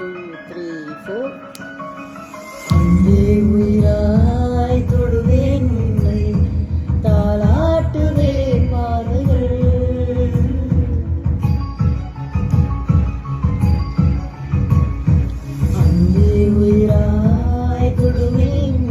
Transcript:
1 2 3 4. அன்பே உயிராய் தொடுவேன் உன்னை, தாலாட்டுவே பாதைகள். அன்பே உயிராய் தொடுவேன்